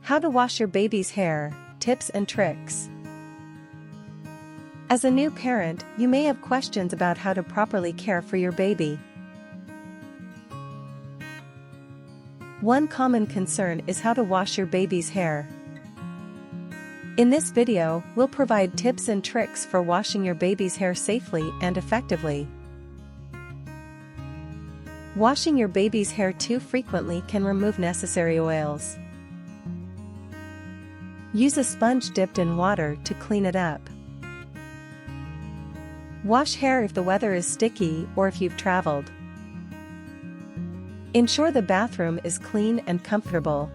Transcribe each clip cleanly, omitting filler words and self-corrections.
How to wash your baby's hair, tips and tricks. As a new parent, you may have questions about how to properly care for your baby. One common concern is how to wash your baby's hair. In this video, we'll provide tips and tricks for washing your baby's hair safely and effectively. Washing your baby's hair too frequently can remove necessary oils. Use a sponge dipped in water to clean it up. Wash hair if the weather is sticky or if you've traveled. Ensure the bathroom is clean and comfortable.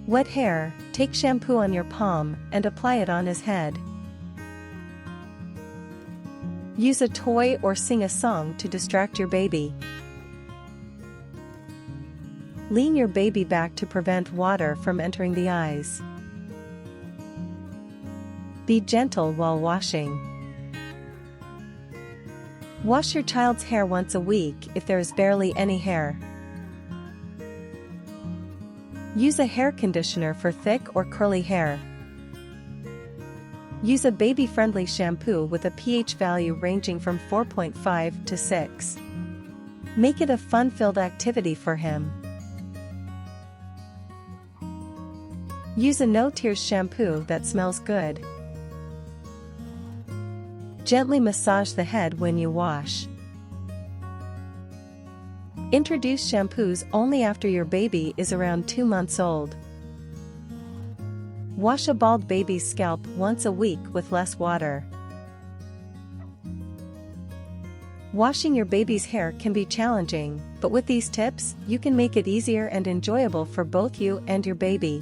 Wet hair, take shampoo on your palm and apply it on his head. Use a toy or sing a song to distract your baby. Lean your baby back to prevent water from entering the eyes. Be gentle while washing. Wash your child's hair once a week if there is barely any hair. Use a hair conditioner for thick or curly hair. Use a baby-friendly shampoo with a pH value ranging from 4.5 to 6. Make it a fun-filled activity for him. Use a no-tears shampoo that smells good. Gently massage the head when you wash. Introduce shampoos only after your baby is around 2 months old. Wash a bald baby's scalp once a week with less water. Washing your baby's hair can be challenging, but with these tips, you can make it easier and enjoyable for both you and your baby.